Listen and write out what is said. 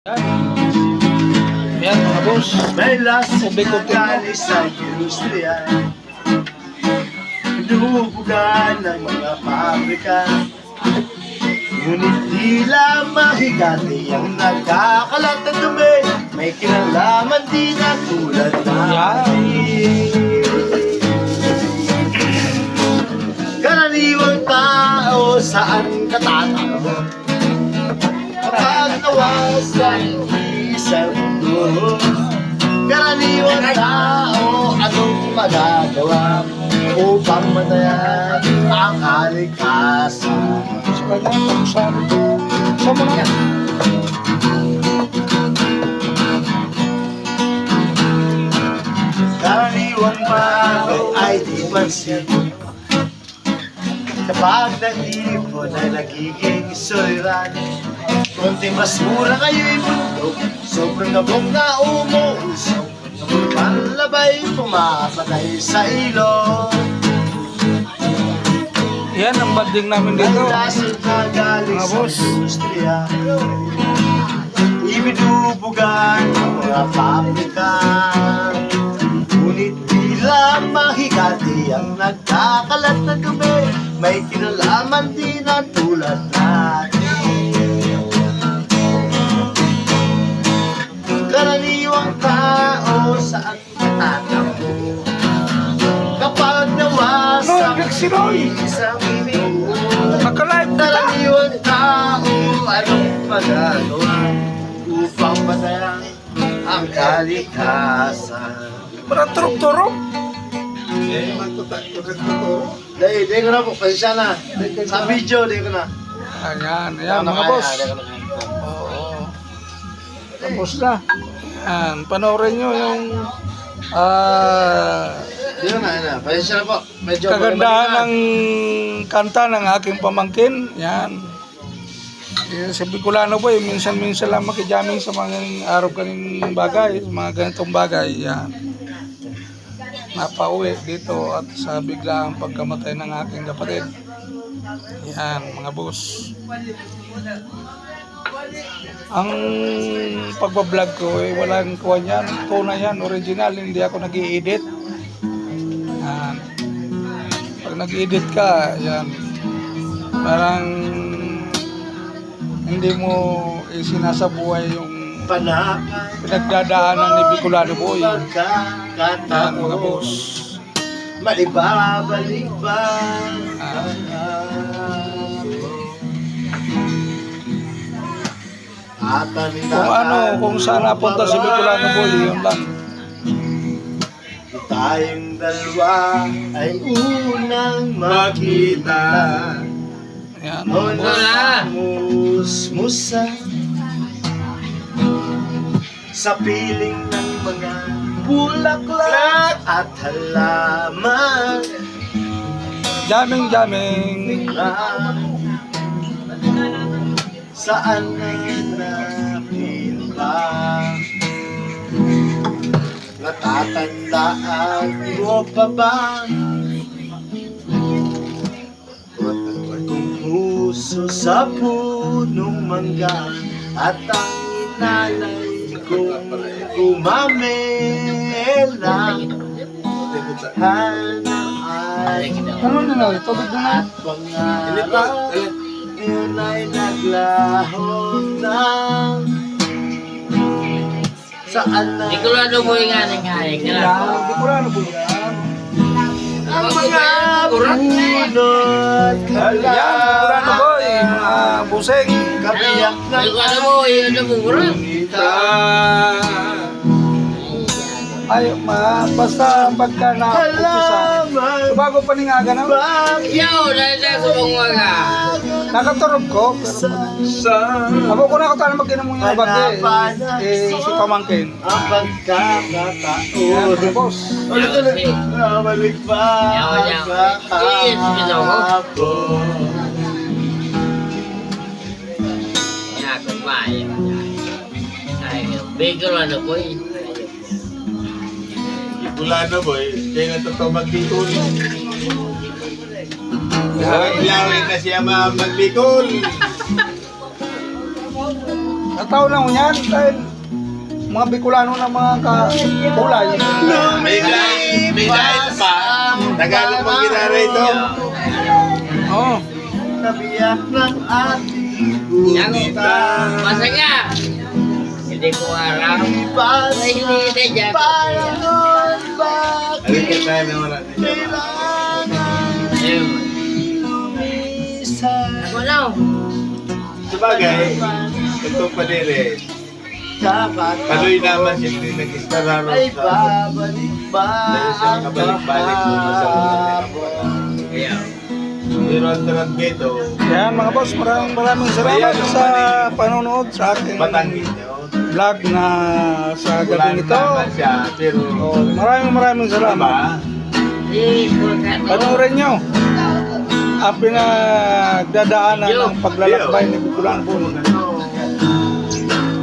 Yan mga boss. May last Sabi ko, kali sa industriya, pinubugan ng mga pabrika. Ngunit tila mahigati ang nagkakalat ng dumi. May kinalaman din na tulad natin. Karaniwang tao saan katatago kapag nawasan isang mundo. Karaniwang tao anong magagawa upang matayan ang kalikasan. Sa mo na yan. Karaniwang bagay ay di pansin. Kapag nag-ipon ay nagiging isuliran. Konting basura kayo'y bundok, sobrang gabong na umuusok. Panlabay pumapatay sa ilog. Yan ang banding namin dito. Lasang kagaling Mga sa boss. industriya, ibinubugan ang mga pabrika. Ngunit tila mahigati ang nagkakalat na dumi. May kinalaman din na tulad natin. Karaniwang tao saan katatago kapag nawasak isang minuto. Magka-live kita. Karaniwang tao anong magagawa upang matayan ang kalikasan. Parang turok-turok. Di ko na po, pasensya na. Sa video, di ko na. Ayan mga boss. Oo. Tapos na. Yan, panoorin nyo yung Di ko na. Pasensya na po. Medyo kagandahan ng kanta ng aking pamangkin. Yan. Sa Bicolano po, minsan-minsan lang makijamming sa mga araw kaning bagay, sa mga ganitong bagay. Yan. Napauwi dito at sa biglaang pagkamatay ng aking kapatid. Yan, mga boss. Ang pagbablog ko ay walang kuha niyan. Tunay yan, original, hindi ako nag-i-edit. Yan. Pag nag-edit ka, yan, parang hindi mo isinasabuhay yung pinagdadaanan ni Bicolano Boy. Yan, mga boss. Maibabalik ba Kung saan napunta si Bicolano Boy, yun lang. Tayong dalawa ay unang makita. Yan, O mga boss. namusmusan sa piling ng mga bulaklak at halaman. Jamming. Saan natin ba natatandaan mo pa ba kung puso sa punong mangga at ang inalay kong gumamela ay Ano na na? Tubig na na? pangarap yun ay naglaho na. Saan na Bicolano Boy nga Yan, nga. Bicolano Boy yan. ang mga bunot Yan, Bicolano Boy. Mga buseng. kabiyak ng Bicolano Boy, ano mo kurang? kita. Ay, basta pagka na-umpisa. Halaman Bago pa ningaga na. bakit Yaw, dahil sa subong mga. Nakaturog ko. Pero ako ko na ako tayo mag-inamong yung bagay. Si pamangkin. ang Yan, pagkakataon. mga boss. Ulit. Nabalik ba Yaw. sa Yes, ginawa ko. kahapon? Yakot ba? Ay, Bicolano Boy. Bicolano Boy, kaya nga totoo magbikol. Lawin na siya magbikol. Nataw na mo yan dahil mga Bicolano na mga kulay. May dahil pa. Tagalog pang ginara ito. Oo. Nabiyak ng ating Yan, masaya. Hindi ko alam. Ay, hindi dyan. Panginoon, bakit Alin ka tayo na wala din. Ayun. lumisan Ako na. Sabagay, itong panire, dapat paloy naman siyempre nag-istararo ay sa babalik ba dahil siya ang nakabalik-balik mo sa mga tinapuan. Kaya, Pero ang taranggeto, Yan mga boss, maraming salamat sa panonood sa aking Batanggit niyo. vlog na sa gabi Wala nito. naman siya, pero Oh, maraming salamat. diba? Panoorin nyo ang pinagdadaanan ng paglalakbay ni Bicolano po.